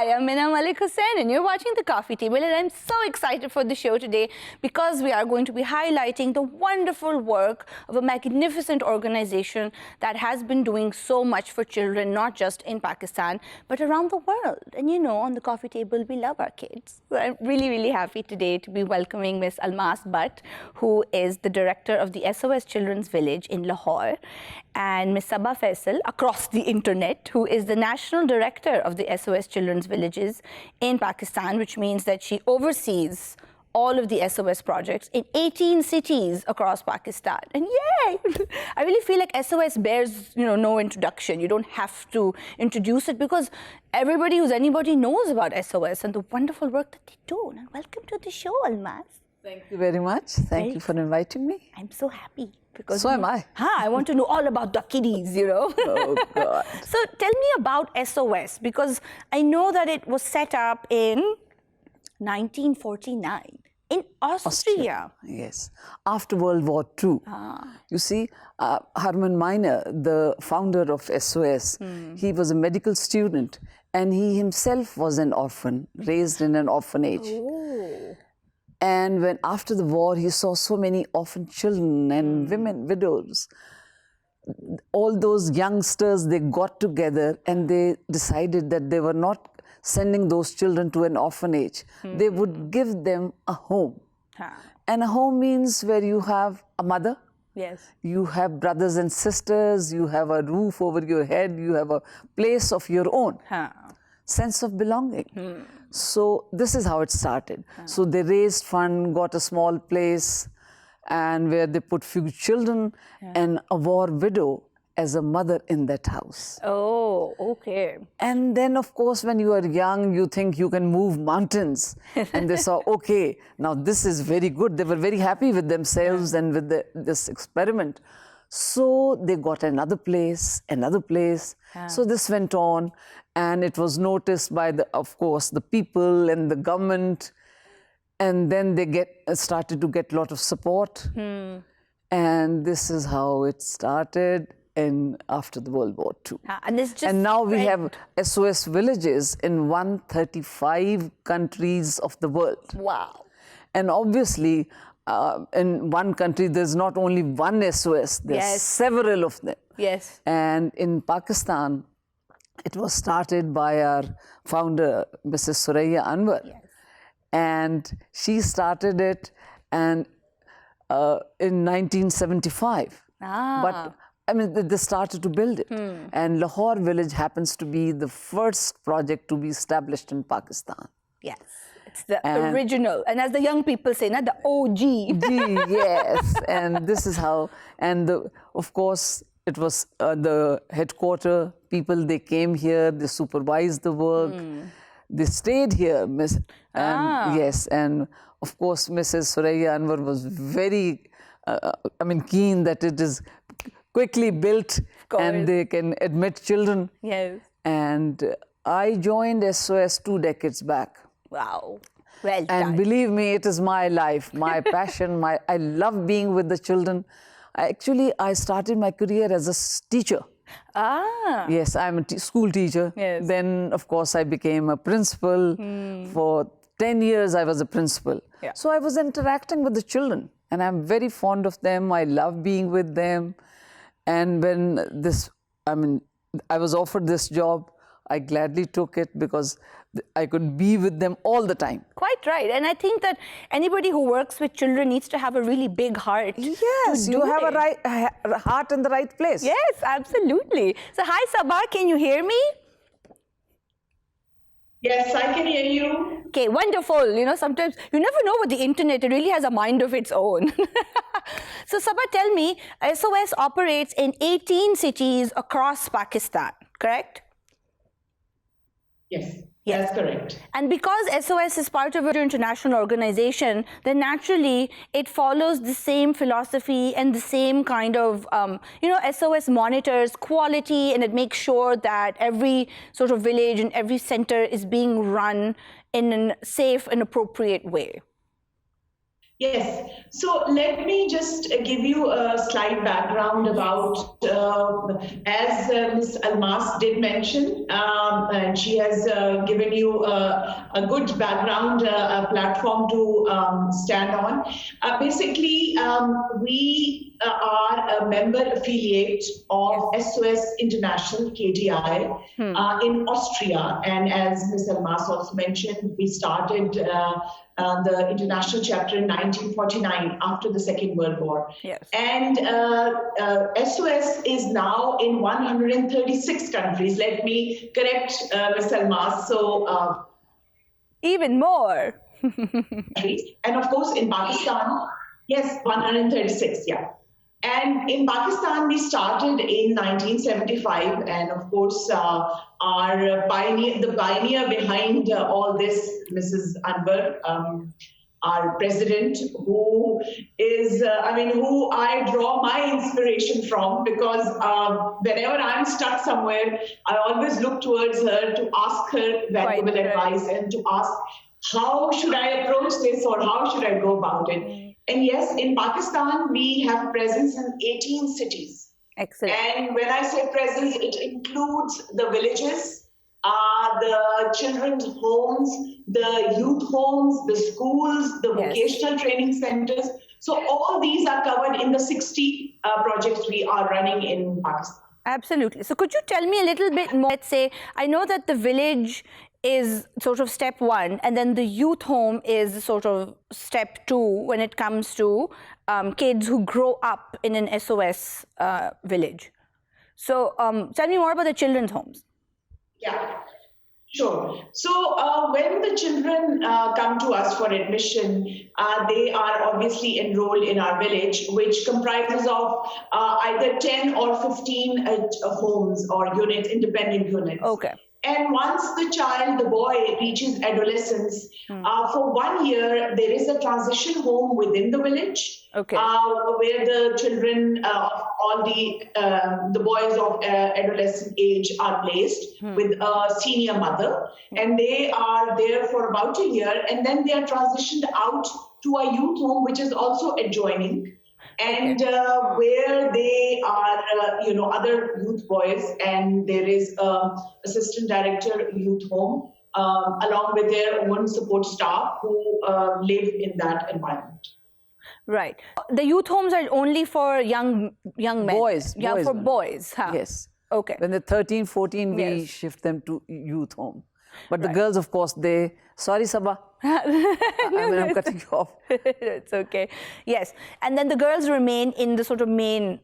Hi, I'm Mina Malik Hussain and you're watching The Coffee Table, and I'm so excited for the show today because we are going to be highlighting the wonderful work of a magnificent organization that has been doing so much for children, not just in Pakistan, but around the world. And you know, on The Coffee Table, we love our kids. So I'm really, really happy today to be welcoming Miss Almas Butt, who is the director of the SOS Children's Village in Lahore, and Miss Saba Faisal across the internet, who is the national director of the SOS Children's Villages in Pakistan, which means that she oversees all of the SOS projects in 18 cities across Pakistan. And yay! I really feel like SOS bears, no introduction. You don't have to introduce it because everybody who's anybody knows about SOS and the wonderful work that they do. And welcome to the show, Almas. Thank you very much. Thank you for inviting me. I'm so happy. Because so am I. I want to know all about the kiddies, Oh, God. So tell me about SOS, because I know that it was set up in 1949 in Austria. Yes, after World War II. You see, Herman Miner, the founder of SOS, he was a medical student and he himself was an orphan, raised in an orphanage. Oh. And when after the war, he saw so many orphan children and women, widows. All those youngsters, they got together and they decided that they were not sending those children to an orphanage. They would give them a home. And a home means where you have a mother. Yes. You have brothers and sisters. You have a roof over your head. You have a place of your own. Sense of belonging. So this is how it started. So they raised fund, got a small place, and where they put few children and a war widow as a mother in that house. Oh, okay. And then, of course, when you are young, you think you can move mountains. And they saw, okay, now this is very good. They were very happy with themselves and with this experiment. So they got another place, another place. So this went on, and it was noticed by, of course, the people and the government. And then they started to get a lot of support. And this is how it started after the World War II. And now we have SOS villages in 135 countries of the world. Wow. And obviously, in one country, there's not only one SOS, there's several of them. Yes. And in Pakistan, it was started by our founder, Mrs. Suraya Anwar. Yes. And she started it in 1975. But I mean, they started to build it. And Lahore village happens to be the first project to be established in Pakistan. Yes. It's the original. And as the young people say, the OG. Yes. And this is how, and of course, it was the headquarter people, they came here, they supervised the work. They stayed here, yes, and of course, Mrs. Suraya Anwar was very, keen that it is quickly built and they can admit children. Yes. And I joined SOS 2 decades back. Wow. Well done. And believe me, it is my life, my passion. I love being with the children. Actually, I started my career as a teacher. Yes, I'm a school teacher. Yes. Then, of course, I became a principal. For 10 years, I was a principal. So I was interacting with the children, and I'm very fond of them. I love being with them. And when I was offered this job, I gladly took it because I could be with them all the time. Quite right. And I think that anybody who works with children needs to have a really big heart. Yes, you have a heart in the right place. Yes, absolutely. So, hi, Sabah, can you hear me? Yes, I can hear you. Okay, wonderful. Sometimes you never know with the internet, it really has a mind of its own. So, Sabah, tell me, SOS operates in 18 cities across Pakistan, correct? Yes, that's correct. And because SOS is part of an international organization, then naturally it follows the same philosophy and the same kind of, SOS monitors quality, and it makes sure that every sort of village and every center is being run in a safe and appropriate way. Yes. So let me just give you a slight background about, as Ms. Almas did mention, and she has given you a good background, a platform to stand on. Basically, we are a member affiliate of SOS International, KDI, in Austria. And as Ms. Almas also mentioned, we started the international chapter in 1949 after the Second World War. Yes. And SOS is now in 136 countries. Let me correct Ms. Almas. So even more. and of course in Pakistan, yes, 136, yeah. And in Pakistan, we started in 1975, and of course, the pioneer behind all this, Mrs. Anwar, our president, who is, who I draw my inspiration from, because whenever I'm stuck somewhere, I always look towards her to ask her valuable advice and to ask, how should I approach this, or how should I go about it? And yes, in Pakistan, we have presence in 18 cities. Excellent. And when I say presence, it includes the villages, the children's homes, the youth homes, the schools, the vocational training centers. So all these are covered in the 60 projects we are running in Pakistan. Absolutely. So could you tell me a little bit more? Let's say, I know that the village is sort of step one, and then the youth home is sort of step two when it comes to kids who grow up in an SOS village. So tell me more about the children's homes. Yeah, sure. So when the children come to us for admission, they are obviously enrolled in our village, which comprises of either 10 or 15 homes or units, independent units. Okay. And once the boy reaches adolescence, for 1 year, there is a transition home within the village, where the children, all the boys of adolescent age are placed with a senior mother, and they are there for about a year, and then they are transitioned out to a youth home, which is also adjoining. And where they are, other youth boys, and there is assistant director youth home, along with their own support staff who live in that environment. Right. The youth homes are only for young men. Boys. For boys. Huh? Yes. Okay. When they're 13, 14, we shift them to youth home. But the girls, of course, sorry, Saba. I'm cutting you off. It's okay. Yes. And then the girls remain in the sort of main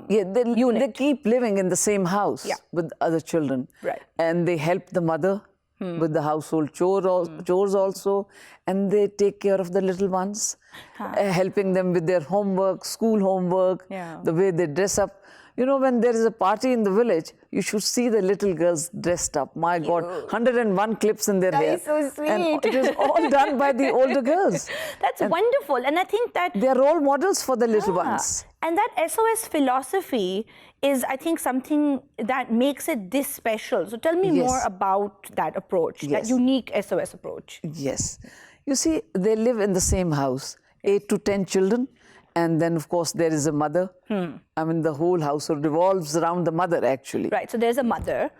unit. They keep living in the same house with other children. Right. And they help the mother with the household chores also. And they take care of the little ones, helping them with their homework, school homework, the way they dress up. You know, when there is a party in the village, you should see the little girls dressed up. My God, 101 clips in their hair. That is so sweet. And it is all done by the older girls. That's wonderful. And I think that they are role models for the little ones. And that SOS philosophy is, I think, something that makes it this special. So tell me more about that approach, that unique SOS approach. Yes. You see, they live in the same house, 8 to 10 children. And then, of course, there is a mother. I mean, the whole household revolves around the mother, actually. Right. So there's a mother.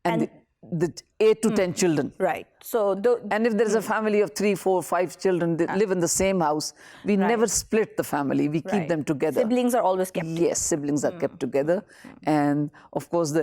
And the 8 to 10 children. Right. So and if there's a family of 3, 4, 5 children that live in the same house, we never split the family. We keep them together. Siblings are always kept together. Yes, siblings are kept together. And, of course,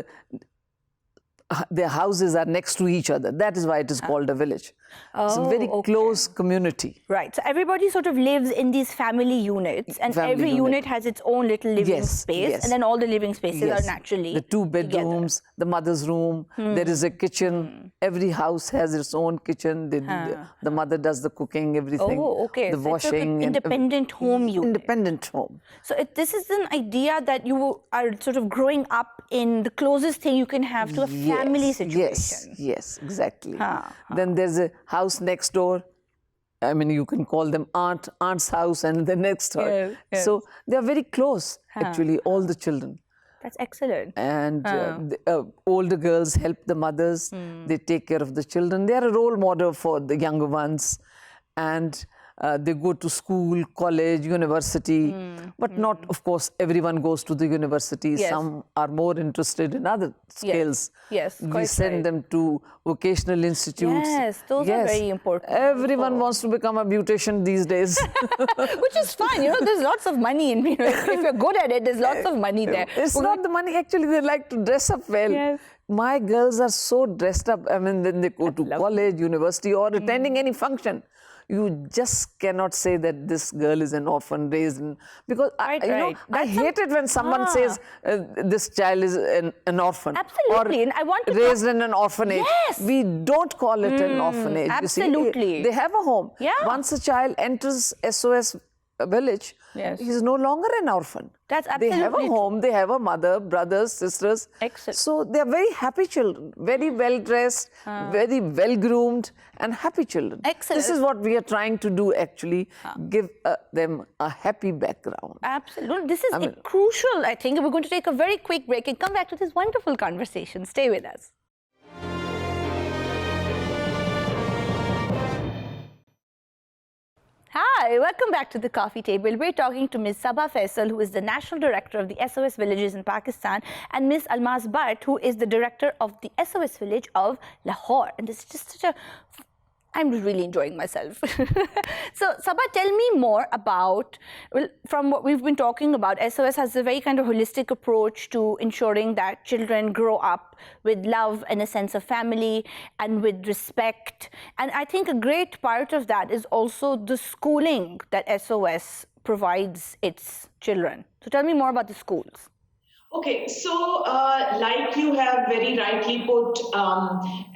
their houses are next to each other. That is why it is called a village. It's a very close community. Right. So everybody sort of lives in these family units, and every unit has its own little living space, and then all the living spaces are naturally the 2 bedrooms, the mother's room, there is a kitchen. Every house has its own kitchen. The mother does the cooking, everything. Oh, okay. The So washing. it's an independent home unit. Independent home. So this is an idea that you are sort of growing up in the closest thing you can have to a family situation. Yes, exactly. Then there's a house next door. I mean, you can call them aunt's house and the next door. So they are very close, actually, all the children. That's excellent. And the older girls help the mothers. They take care of the children. They are a role model for the younger ones. And they go to school, college, university, but not, of course, everyone goes to the university. Yes. Some are more interested in other skills. Yes, We quite send right. them to vocational institutes. Yes, those are very important Everyone also. wants to become a beautician these days. Which is fun, there's lots of money in, if you're good at it, there's lots of money there. It's not the money, actually, they like to dress up well. Yes. My girls are so dressed up, I mean, then they go to college, university, or attending any function. You just cannot say that this girl is an orphan raised in, because Right, I right. hate it when someone says this child is an orphan. Absolutely, Or and I want to raised in an orphanage. Yes. We don't call it an orphanage. Absolutely. You see, they have a home. Yeah. Once a child enters SOS village, Yes. he's no longer an orphan. That's They have a absolutely home, they have a mother, brothers, sisters. Excellent. So they're very happy children, very well dressed, very well groomed, and happy children. Excellent. This is what we are trying to do, actually, give them a happy background. Absolutely. This is crucial, I think. We're going to take a very quick break and come back to this wonderful conversation. Stay with us. Hi, welcome back to the coffee table. We're talking to Ms. Saba Faisal, who is the National Director of the SOS Villages in Pakistan, and Ms. Almas Butt, who is the Director of the SOS Village of Lahore. And this is just such a... I'm really enjoying myself. So, Saba, tell me more about, well, from what we've been talking about, SOS has a very kind of holistic approach to ensuring that children grow up with love and a sense of family and with respect. And I think a great part of that is also the schooling that SOS provides its children. So tell me more about the schools. Okay, so like you have very rightly put,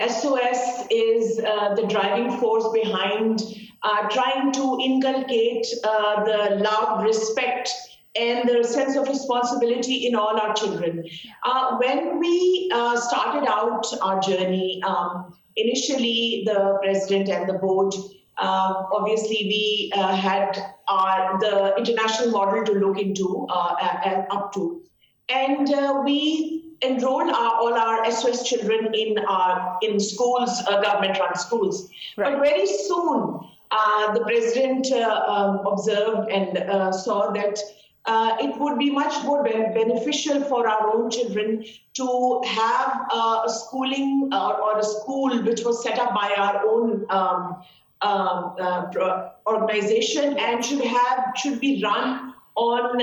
SOS is the driving force behind trying to inculcate the love, respect, and the sense of responsibility in all our children. When we started out our journey, initially the president and the board, obviously we had the international model to look into and up to. And we enrolled all our SOS children in schools, government-run schools. Right. But very soon, the president observed and saw that it would be much more beneficial for our own children to have a schooling or a school which was set up by our own organization and should be run on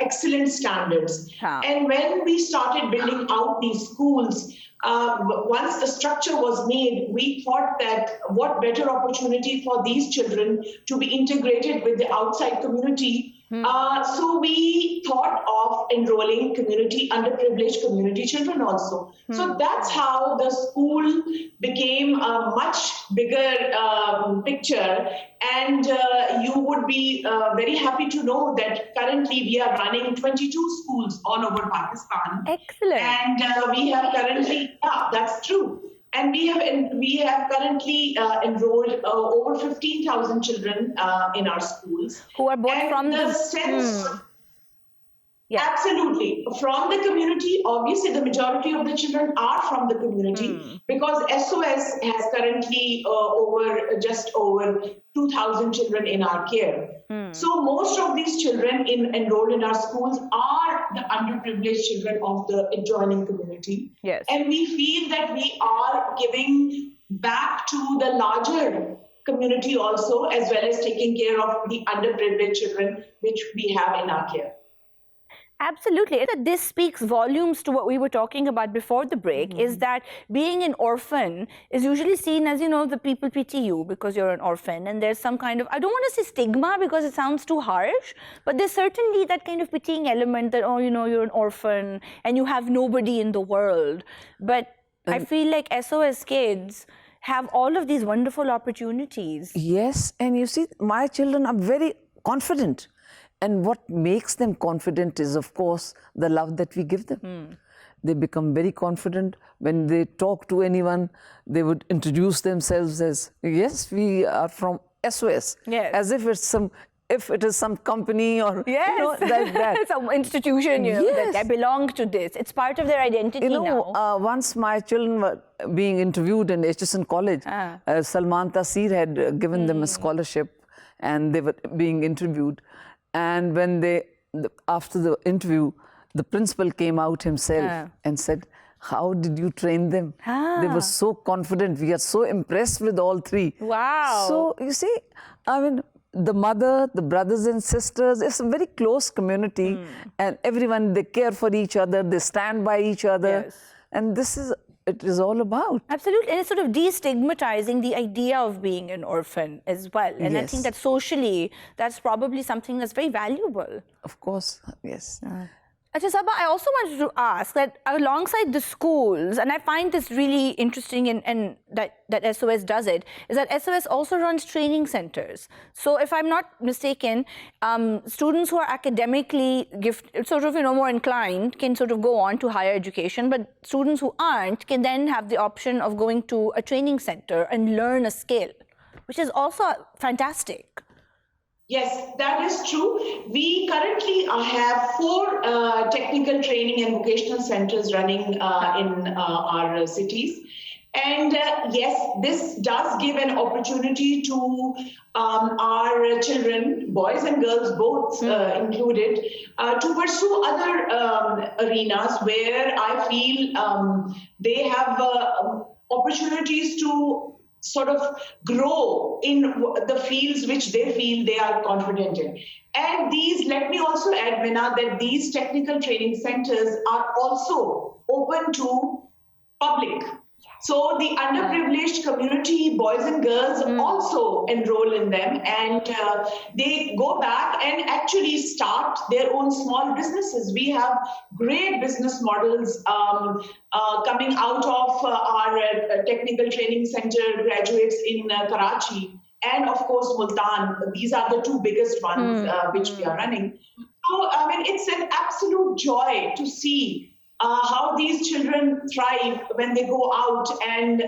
excellent standards. And when we started building out these schools, once the structure was made, we thought that what better opportunity for these children to be integrated with the outside community. So we thought of enrolling underprivileged community children also. So that's how the school became a much bigger picture. And you would be very happy to know that currently we are running 22 schools all over Pakistan. Excellent. And we have currently, that's true. And we have currently enrolled over 15,000 children in our schools. Who are both from the sense. Yeah. Absolutely. From the community, obviously the majority of the children are from the community because SOS has currently just over 2,000 children in our care. So most of these children enrolled in our schools are the underprivileged children of the adjoining community. Yes. And we feel that we are giving back to the larger community also, as well as taking care of the underprivileged children which we have in our care. Absolutely. This speaks volumes to what we were talking about before the break, is that being an orphan is usually seen as, the people pity you because you're an orphan. And there's some kind of, I don't want to say stigma because it sounds too harsh, but there's certainly that kind of pitying element that, you're an orphan and you have nobody in the world. But I feel like SOS kids have all of these wonderful opportunities. Yes, and you see, my children are very confident. And what makes them confident is, of course, the love that we give them. They become very confident. When they talk to anyone, they would introduce themselves as, yes, we are from SOS. Yes. As if it is some company or, like that. Some institution, that I belong to this. It's part of their identity now. Once my children were being interviewed in HSN College, Salman Taseer had given them a scholarship. and they were being interviewed. And when after the interview, the principal came out himself and said, "How did you train them? They were so confident. We are so impressed with all three." Wow. So you see, I mean, the mother, the brothers and sisters, it's a very close community, and everyone, they care for each other, they stand by each other. Yes. And this is, it is all about. Absolutely. And it's sort of destigmatizing the idea of being an orphan as well. And I think that socially, that's probably something that's very valuable. Of course, yes. Achha, Saba, I also wanted to ask that alongside the schools, and I find this really interesting and that SOS does it, is that SOS also runs training centers. So if I'm not mistaken, students who are academically gifted, sort of, more inclined can sort of go on to higher education, but students who aren't can then have the option of going to a training center and learn a skill, which is also fantastic. Yes, that is true. We currently have 4 technical training and vocational centers running in our cities. And yes, this does give an opportunity to our children, boys and girls both included, to pursue other arenas where I feel they have opportunities to sort of grow in the fields which they feel they are confident in. And these, let me also add, Mina, that these technical training centers are also open to public. So the underprivileged community, boys and girls, also enroll in them, and they go back and actually start their own small businesses. We have great business models coming out of our technical training center graduates in Karachi and, of course, Multan. These are the 2 biggest ones which we are running. So, I mean, it's an absolute joy to see how these children thrive when they go out and,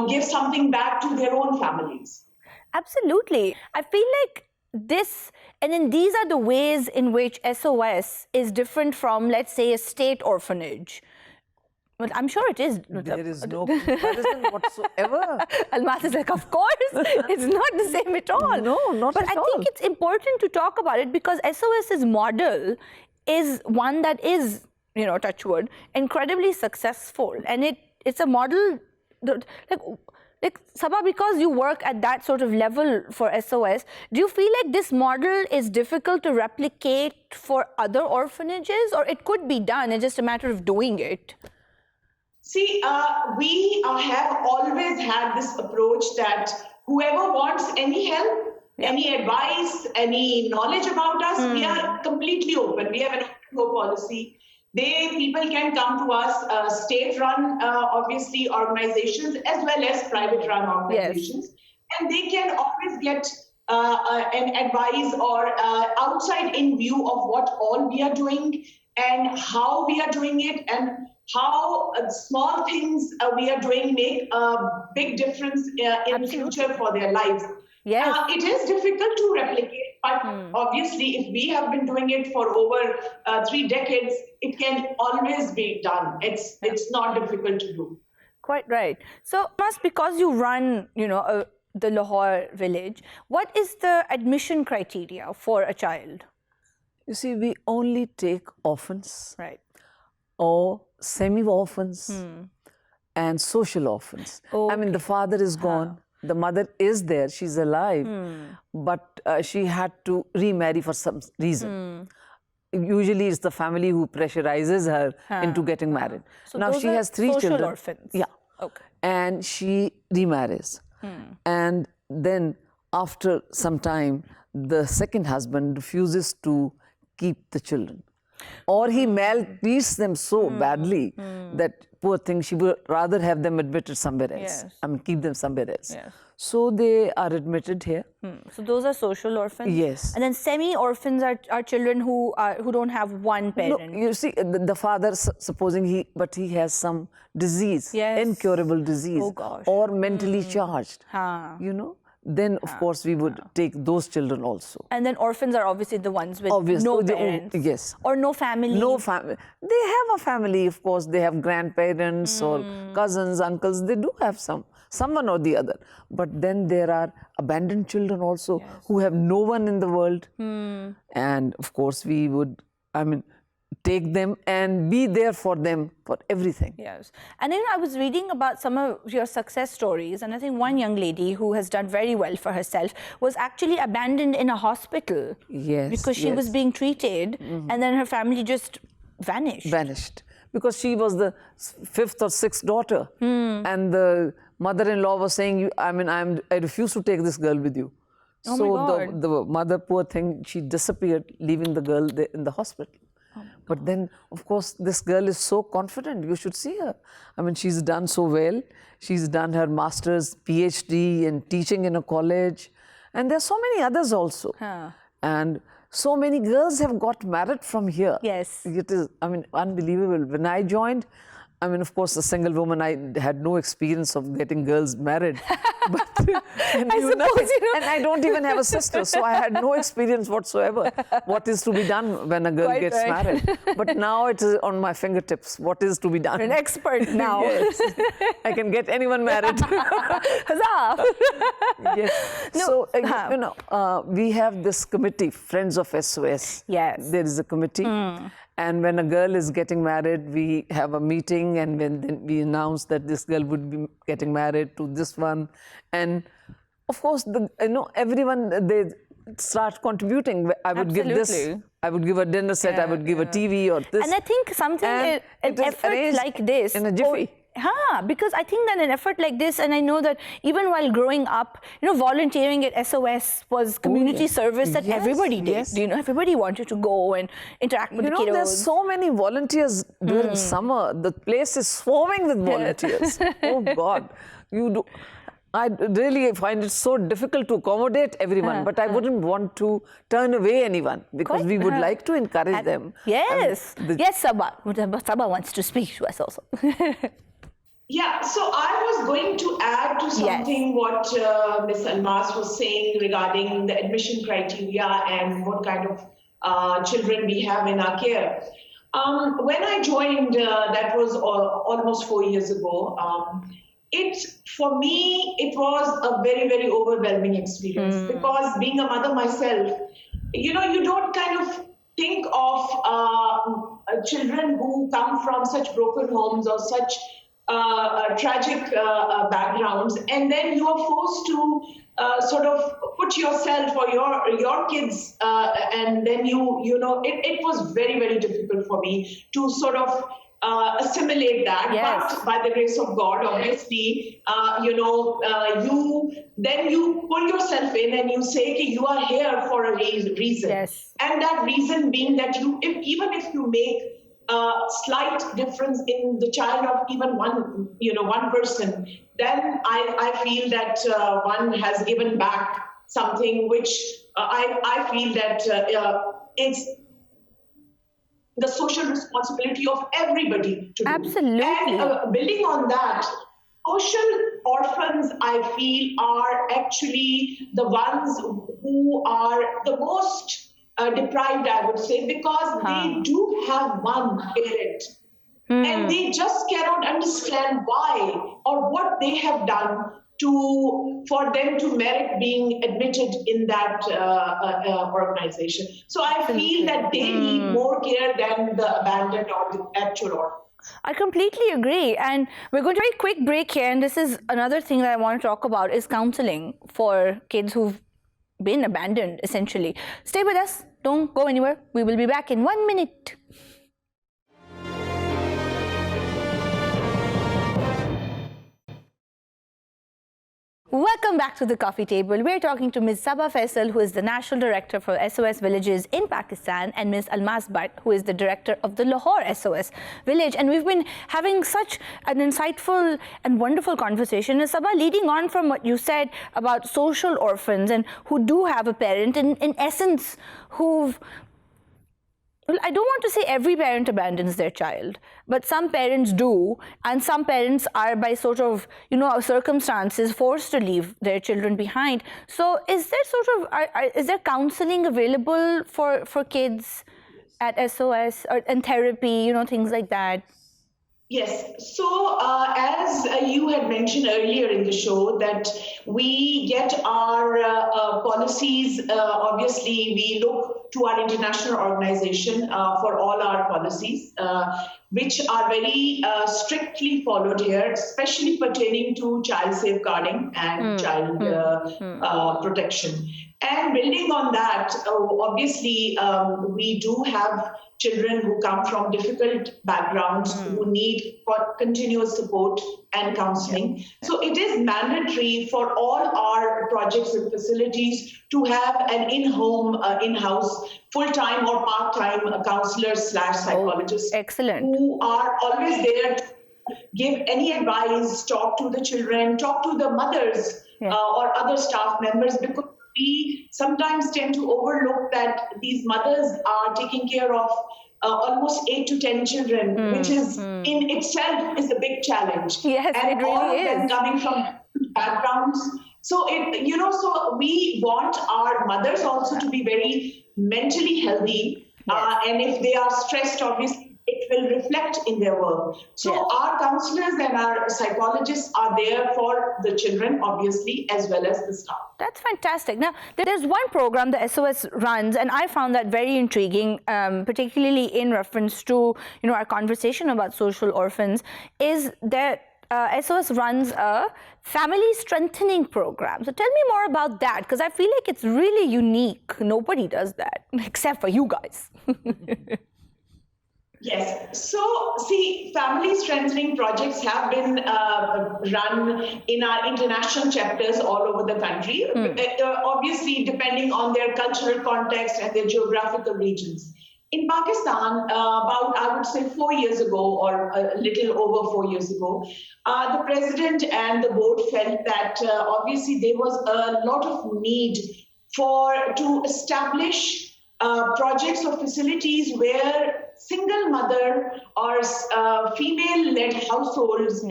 give something back to their own families. Absolutely. I feel like this, and then these are the ways in which SOS is different from, let's say, a state orphanage. But I'm sure it is. There is no comparison whatsoever. Almas is like, of course, it's not the same at all. No, not but at all. I think it's important to talk about it because SOS's model is one that is, touch wood, incredibly successful. And it's a model that, like Saba, because you work at that sort of level for SOS, do you feel like this model is difficult to replicate for other orphanages, or it could be done, it's just a matter of doing it? See, we have always had this approach that whoever wants any help, any advice, any knowledge about us, we are completely open. We have an open door policy. People can come to us, state-run, obviously, organizations, as well as private-run organizations. Yes. And they can always get an advice or outside-in view of what all we are doing and how we are doing it and how small things we are doing make a big difference in future for their lives. Yes. It is difficult to replicate, but obviously if we have been doing it for over 3 decades, it can always be done. It's not difficult to do. Quite right. So, because you run, the Lahore village, what is the admission criteria for a child? You see, we only take orphans. Right. Or semi-orphans and social orphans. Okay. I mean, the father is gone. The mother is there, she's alive, but she had to remarry for some reason. Usually it's the family who pressurizes her into getting married. So now she has 3 children. Social orphans. Yeah. Okay. And she remarries. And then after some time, the second husband refuses to keep the children. Or he maltreats them so badly that, poor thing, she would rather have them admitted somewhere else. Yes. I mean, keep them somewhere else. Yes. So they are admitted here. So those are social orphans? Yes. And then semi-orphans are children who don't have one parent. No, you see, the father, supposing he has some disease, incurable disease, or mentally charged, then of course we would take those children also. And then orphans are obviously the ones with no parents. Yes. Or no family. No family. They have a family, of course. They have grandparents or cousins, uncles. They do have some someone or the other. But then there are abandoned children also who have no one in the world. And of course, we would, take them and be there for them for everything. Yes. And then I was reading about some of your success stories, and I think one young lady who has done very well for herself was actually abandoned in a hospital. Yes. Because she was being treated, and then her family just vanished. Because she was the fifth or sixth daughter. And the mother-in-law was saying, I refuse to take this girl with you. Oh so my God. the mother, poor thing, she disappeared, leaving the girl there in the hospital. But then, of course, this girl is so confident. You should see her. She's done so well. She's done her master's, PhD in teaching in a college. And there are so many others also. And so many girls have got married from here. Yes. It is, unbelievable. When I joined, of course, a single woman, I had no experience of getting girls married. But and I don't even have a sister, so I had no experience whatsoever. What is to be done when a girl gets married? But now it is on my fingertips. What is to be done? You're an expert now. Yes. I can get anyone married. Huzzah! Yes. No, so, we have this committee, Friends of SOS. Yes. There is a committee. And when a girl is getting married, we have a meeting, and then we announce that this girl would be getting married to this one. And of course, everyone, they start contributing. I would give this, I would give a dinner set, I would give a TV or this. And I think an effort like this. In a jiffy. Because I think that an effort like this, and I know that even while growing up, volunteering at SOS was community service that everybody did. Yes. Everybody wanted to go and interact with the kiddos. There's so many volunteers during summer. The place is swarming with volunteers. Oh God, I really find it so difficult to accommodate everyone, but I wouldn't want to turn away anyone because we would like to encourage them. Yes. Yes, Saba. Saba wants to speak to us also. Yeah, so I was going to add to something what Ms. Almas was saying regarding the admission criteria and what kind of children we have in our care. When I joined, that was almost 4 years ago, for me, it was a very, very overwhelming experience because being a mother myself, you don't kind of think of children who come from such broken homes or such tragic backgrounds, and then you are forced to sort of put yourself or your kids, and then it was very, very difficult for me to sort of assimilate that. Yes. But by the grace of God, obviously, you pull yourself in and you say, okay, you are here for a reason. Yes. And that reason being that even if you make slight difference in the child of even one person, then I feel that one has given back something which I feel that it's the social responsibility of everybody to do. Absolutely. And building on that, social orphans, I feel, are actually the ones who are the most deprived, I would say, because they do have one parent and they just cannot understand why or what they have done for them to merit being admitted in that organization. So I feel that they need more care than the abandoned or the actual orphans. I completely agree. And we're going to take a quick break here. And this is another thing that I want to talk about is counseling for kids who've been abandoned, essentially. Stay with us. Don't go anywhere. We will be back in 1 minute. Welcome back to the coffee table. We're talking to Ms. Saba Faisal, who is the National Director for SOS Villages in Pakistan, and Ms. Almas Butt, who is the Director of the Lahore SOS Village. And we've been having such an insightful and wonderful conversation. And Saba, leading on from what you said about social orphans and who do have a parent, in essence, who've... Well, I don't want to say every parent abandons their child, but some parents do, and some parents are by sort of, circumstances forced to leave their children behind. So is there is there counseling available for kids at SOS and therapy, things like that? Yes. So, as you had mentioned earlier in the show, that we get our policies, obviously, we look to our international organization for all our policies, which are very strictly followed here, especially pertaining to child safeguarding and child protection. And building on that, obviously, we do have children who come from difficult backgrounds who need continuous support and counseling. So it is mandatory for all our projects and facilities to have an in-home, in-house, full-time or part-time counselor/psychologist who are always there to give any advice, talk to the children, talk to the mothers or other staff members, because we sometimes tend to overlook that these mothers are taking care of almost 8 to 10 children, which is in itself is a big challenge. Yes, and it really all of is. them coming from backgrounds. So so we want our mothers also to be very mentally healthy. And if they are stressed, obviously, it will reflect in their work. So our counselors and our psychologists are there for the children, obviously, as well as the staff. That's fantastic. Now, there's one program the SOS runs, and I found that very intriguing, particularly in reference to our conversation about social orphans, is that SOS runs a family strengthening program. So tell me more about that, because I feel like it's really unique. Nobody does that except for you guys. Yes. So, see, family strengthening projects have been run in our international chapters all over the country, obviously depending on their cultural context and their geographical regions. In Pakistan, about, I would say, 4 years ago, or a little over 4 years ago, the president and the board felt that obviously there was a lot of need to establish projects or facilities where single mother or female-led households,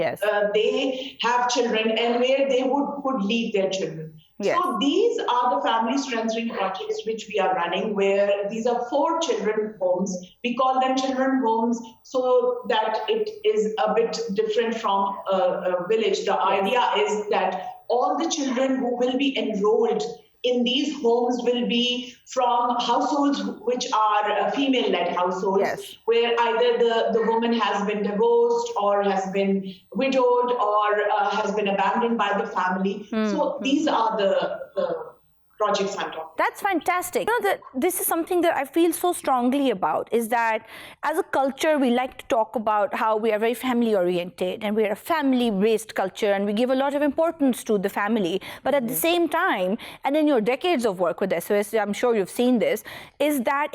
they have children, and where they could leave their children. Yes. So these are the family strengthening projects which we are running, where these are 4 children homes. We call them children homes so that it is a bit different from a village. The idea is that all the children who will be enrolled in these homes will be from households which are female-led households, where either the woman has been divorced or has been widowed or has been abandoned by the family. So these are the projects I'm talking. That's fantastic. That this is something that I feel so strongly about, is that as a culture, we like to talk about how we are very family oriented and we are a family based culture and we give a lot of importance to the family. But at the same time, and in your decades of work with SOS, I'm sure you've seen this, is that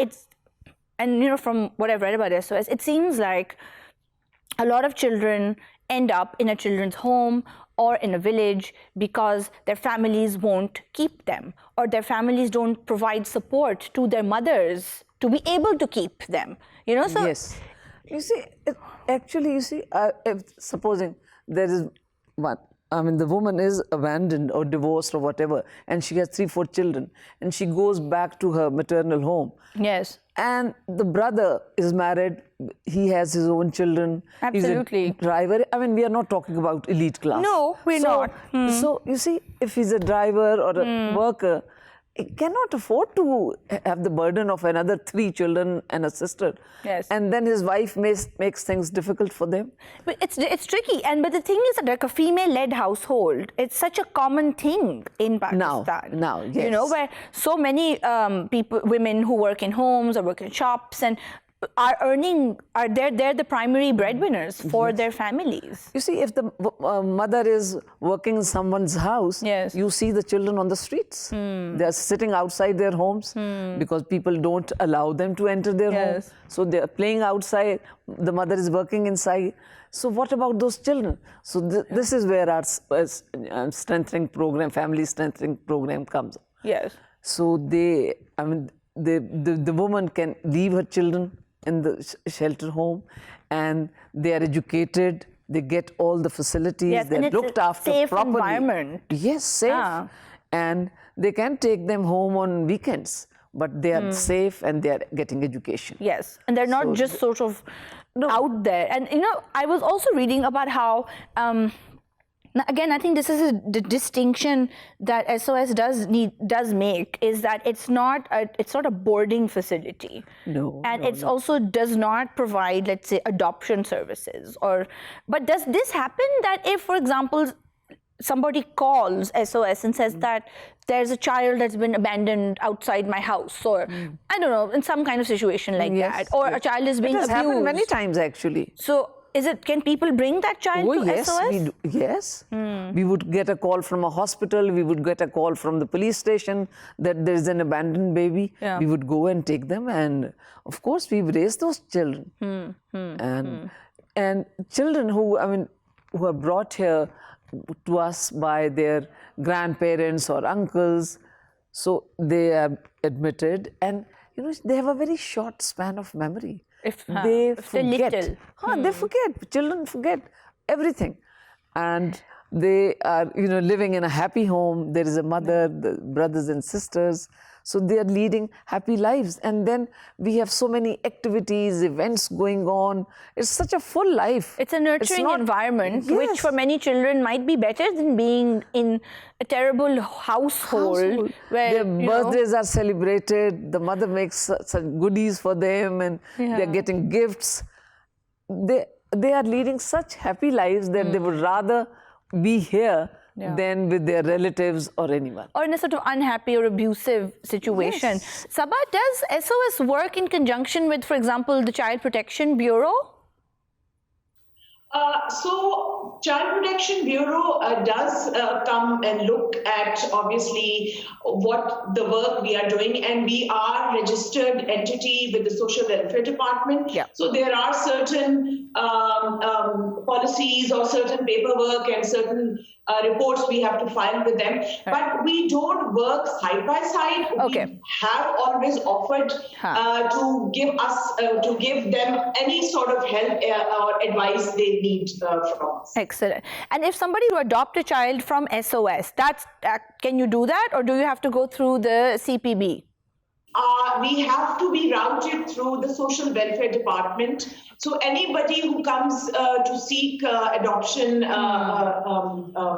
from what I've read about SOS, it seems like a lot of children end up in a children's home or in a village because their families won't keep them, or their families don't provide support to their mothers to be able to keep them. So yes. You see, supposing there is one, the woman is abandoned or divorced or whatever, and she has 3-4 children, and she goes back to her maternal home. Yes. And the brother is married, he has his own children. Absolutely. He's a driver. We are not talking about elite class. No, we're not. So, you see, if he's a driver or a worker, he cannot afford to have the burden of another 3 children and a sister. Yes. And then his wife makes things difficult for them. But it's tricky. But the thing is that like a female-led household, it's such a common thing in Pakistan. Now, yes. Where so many women who work in homes or work in shops and they're the primary breadwinners for their families. You see, if the mother is working in someone's house, you see the children on the streets. They are sitting outside their homes because people don't allow them to enter their home. So they are playing outside. The mother is working inside. So what about those children? So this is where our strengthening program, family strengthening program comes. Yes. So the woman can leave her children in the shelter home, and they are educated, they get all the facilities, they're looked after safe properly. Environment. Yes, safe. And they can take them home on weekends but they are safe and they are getting education. Yes, and they're not just sort of out there. And I was also reading about how, again, I think this is the distinction that SOS does make, is that it's not a boarding facility. No, and no, it's also does not provide, let's say, adoption services. But does this happen that if, for example, somebody calls SOS and says that there's a child that's been abandoned outside my house, or I don't know, in some kind of situation like that, or a child is being abused. It has happened many times, actually. So can people bring that child to yes, SOS? Yes. We would get a call from a hospital, we would get a call from the police station that there is an abandoned baby. Yeah. We would go and take them, and of course we've raised those children. And children who are brought here to us by their grandparents or uncles, so they are admitted, and they have a very short span of memory. If They forget. they're little. They forget. Children forget everything, and they are living in a happy home. There is a mother, the brothers and sisters, so they are leading happy lives. And then we have so many activities, events going on. It's such a full life. It's a nurturing environment, which Yes. for many children might be better than being in a terrible household where Their birthdays are celebrated, the mother makes such goodies for them, and they're getting gifts. They are leading such happy lives that they would rather be here than with their relatives or anyone. or in a sort of unhappy or abusive situation. Yes. Saba, does SOS work in conjunction with, for example, the Child Protection Bureau? So Child Protection Bureau does come and look at, obviously, what the work we are doing, and we are registered entity with the Social Welfare Department. Yeah. So there are certain policies or certain paperwork and certain reports we have to file with them. But we don't work side by side. Okay. We have always offered to give them any sort of help or advice they need from us. Excellent. And if somebody to adopt a child from SOS, can you do that, or do you have to go through the CPB? We have to be routed through the Social Welfare Department. So anybody who comes to seek adoption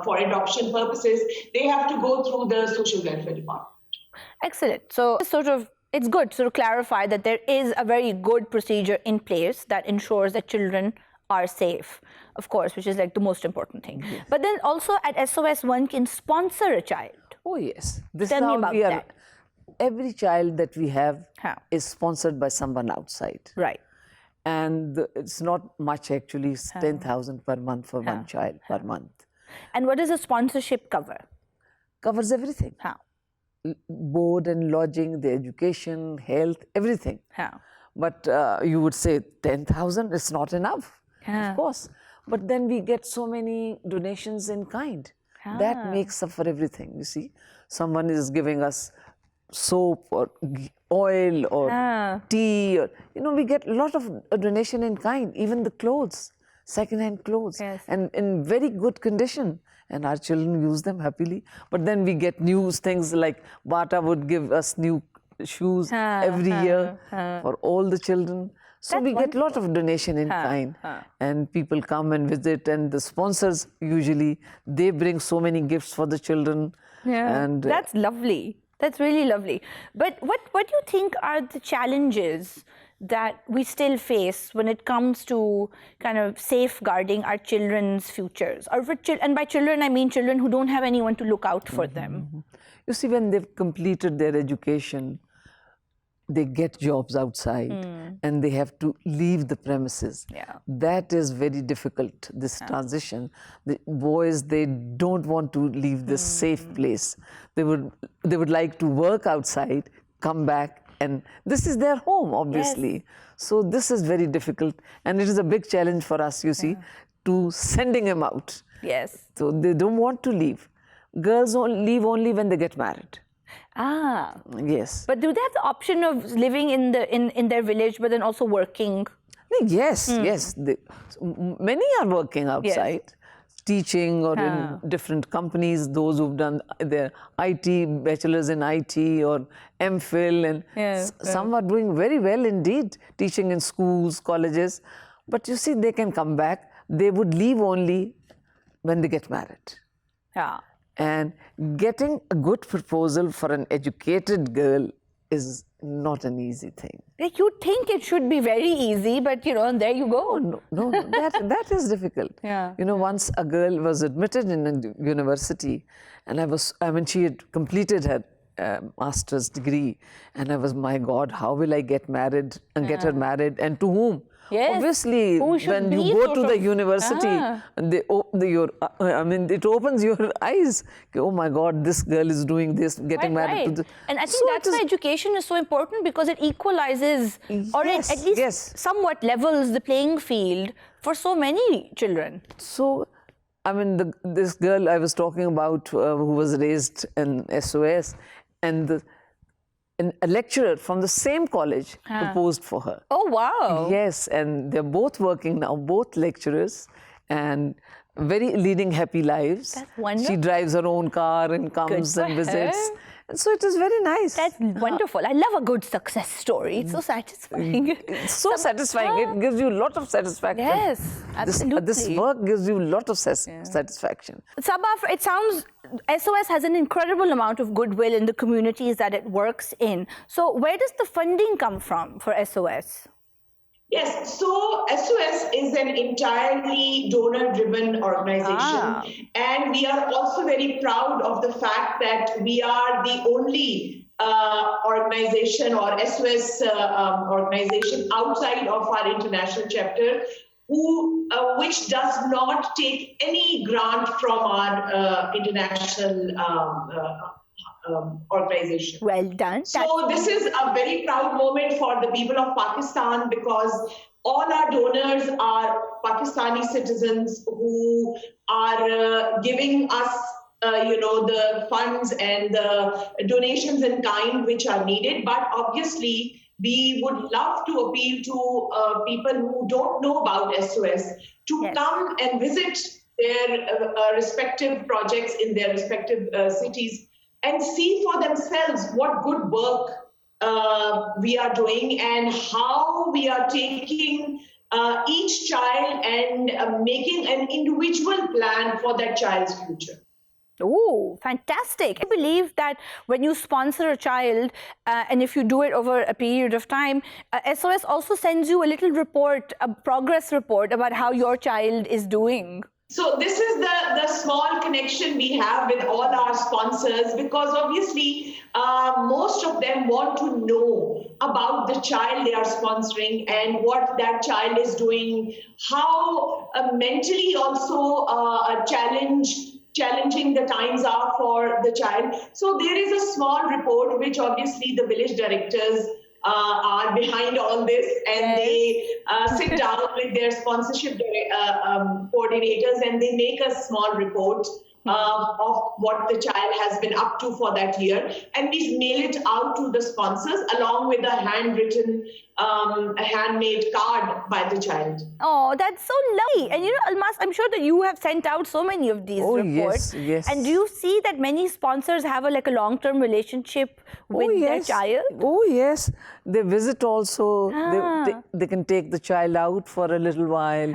for adoption purposes, they have to go through the Social Welfare Department. Excellent. So it's good to clarify that there is a very good procedure in place that ensures that children are safe, of course, which is like the most important thing. Yes. But then also at SOS, one can sponsor a child. Oh yes. This Tell is me how about we are. that. Every child that we have is sponsored by someone outside. Right. And it's not much actually, it's 10,000 per month for one child per month. And what does a sponsorship cover? Covers everything. Board and lodging, the education, health, everything. But you would say 10,000 is not enough, of course. But then we get so many donations in kind. That makes up for everything, you see. Someone is giving us soap or oil or tea, or we get a lot of donation in kind, even the clothes, second-hand clothes, and in very good condition, and our children use them happily. But then we get new things like Bata would give us new shoes every year for all the children. So we get a lot of donation in kind, and people come and visit, and the sponsors usually, they bring so many gifts for the children. And that's lovely. That's really lovely. But what do you think are the challenges that we still face when it comes to kind of safeguarding our children's futures? And by children, I mean children who don't have anyone to look out for them. You see, when they've completed their education, they get jobs outside and they have to leave the premises. That is very difficult, this transition. The boys, they don't want to leave this safe place. They would like to work outside, come back, and this is their home, obviously. So this is very difficult, and it is a big challenge for us, you see, to sending them out. So they don't want to leave. Girls leave only when they get married. Yes. But do they have the option of living in their village, but then also working? Yes, yes. Many are working outside. teaching or in different companies, those who've done their IT, bachelors in IT or MPhil, and some are doing very well indeed, teaching in schools, colleges. But you see, they can come back. They would leave only when they get married. Yeah. And getting a good proposal for an educated girl is not an easy thing. Like, you think it should be very easy, but there you go. No, that is difficult. Yeah. Once a girl was admitted in a university, and she had completed her master's degree, and I was, my God, how will I get married and get her married, and to whom? Yes. Obviously, when you go to the university, it opens your eyes. Oh my God, this girl is doing this, getting married to this. And I think that's why education is so important, because it equalizes, or it at least somewhat levels the playing field for so many children. So, this girl I was talking about who was raised in SOS, and a lecturer from the same college proposed for her. Oh, wow. Yes, and they're both working now, both lecturers, and very leading happy lives. That's wonderful. She drives her own car and comes and visits. And so it is very nice. That's wonderful. I love a good success story. It's so satisfying. It's so satisfying. It gives you a lot of satisfaction. Yes, absolutely. This work gives you a lot of satisfaction. Saba, it sounds SOS has an incredible amount of goodwill in the communities that it works in. So where does the funding come from for SOS? Yes, so SOS is an entirely donor-driven organization, and we are also very proud of the fact that we are the only organization or SOS organization outside of our international chapter which does not take any grant from our international organization. Well done. So this is a very proud moment for the people of Pakistan, because all our donors are Pakistani citizens who are giving us the funds and the donations in kind which are needed. But obviously, we would love to appeal to people who don't know about SOS to come and visit their respective projects in their respective cities and see for themselves what good work we are doing and how we are taking each child and making an individual plan for that child's future. Oh, fantastic. I believe that when you sponsor a child, and if you do it over a period of time, SOS also sends you a little report, a progress report about how your child is doing. So this is the small connection we have with all our sponsors, because obviously most of them want to know about the child they are sponsoring and what that child is doing, how mentally also challenging the times are for the child. So there is a small report which obviously the village directors are behind all this, and they sit down with their sponsorship coordinators and they make a small report of what the child has been up to for that year, and we mail it out to the sponsors along with a handwritten, handmade card by the child. Oh, that's so lovely. And Almas, I'm sure that you have sent out so many of these reports. Yes. And do you see that many sponsors have a long-term relationship with their child? Oh, yes. They visit also. They can take the child out for a little while.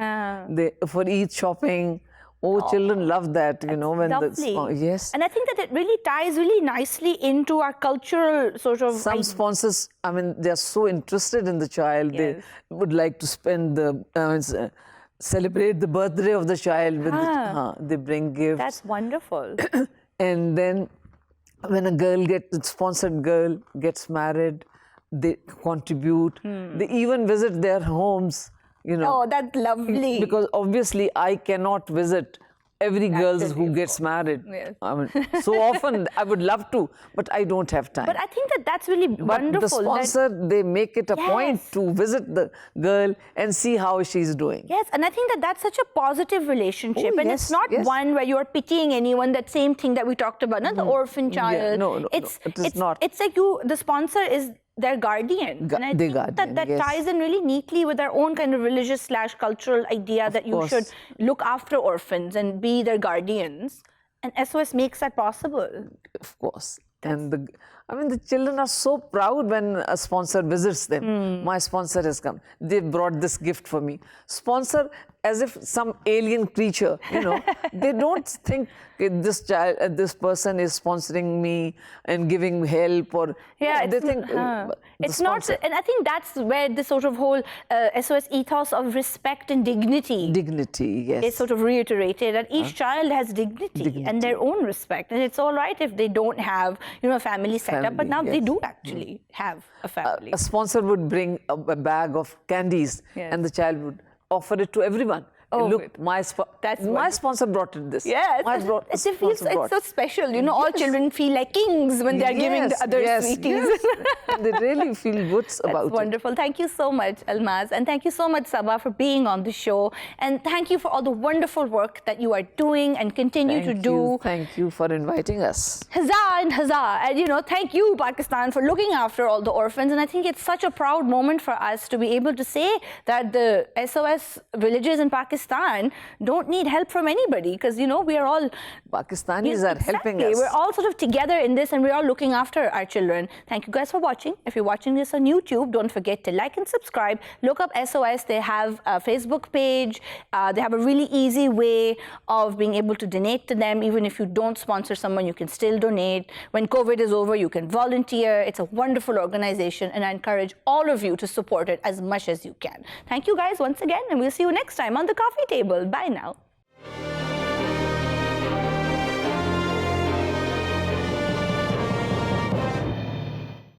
For each shopping. Oh, children love that, when lovely. Yes. And I think that it really ties really nicely into our cultural sort of... Some sponsors, they're so interested in the child. They would like to spend celebrate the birthday of the child with they bring gifts. That's wonderful. And then when a sponsored girl gets married, they contribute. They even visit their homes. Oh, that's lovely. Because obviously I cannot visit every girl who gets married. Yes. So often I would love to, but I don't have time. But I think that that's really wonderful. But the sponsor, they make it a point to visit the girl and see how she's doing. Yes, and I think that that's such a positive relationship. Oh, and it's not one where you're pitying anyone, that same thing that we talked about, not the orphan child. No, it is not. It's like the sponsor is their guardian. And I their think guardian, that yes. ties in really neatly with our own kind of religious/cultural idea that you should course. look after orphans and be their guardians. And SOS makes that possible. Of course. And the children are so proud when a sponsor visits them. My sponsor has come. They brought this gift for me. Sponsor, as if some alien creature, They don't think this child, this person is sponsoring me and giving help, or they think it's not, and I think that's where the sort of whole SOS ethos of respect and dignity. Yes. Is sort of reiterated, that each child has dignity and their own respect, and it's all right if they don't have a family set up, but now they do actually have a family. A sponsor would bring a bag of candies, and the child would offer it to everyone. Oh, look, my sponsor brought it this. Yes, it's so special. All children feel like kings when they are giving the other sweeties. Yes. They really feel good about it. Wonderful. Thank you so much, Almas. And thank you so much, Saba, for being on the show. And thank you for all the wonderful work that you are doing and continue to do. Thank you for inviting us. Huzzah and huzzah. And, thank you, Pakistan, for looking after all the orphans. And I think it's such a proud moment for us to be able to say that the SOS villages in Pakistan don't need help from anybody, because we are all Pakistanis are helping us. We're all sort of together in this, and we're all looking after our children. Thank you guys for watching. If you're watching this on YouTube, don't forget to like and subscribe. Look up SOS. They have a Facebook page. They have a really easy way of being able to donate to them. Even if you don't sponsor someone, you can still donate. When COVID is over, you can volunteer. It's a wonderful organization, and I encourage all of you to support it as much as you can. Thank you guys once again, and we'll see you next time on the coffee table. Bye now.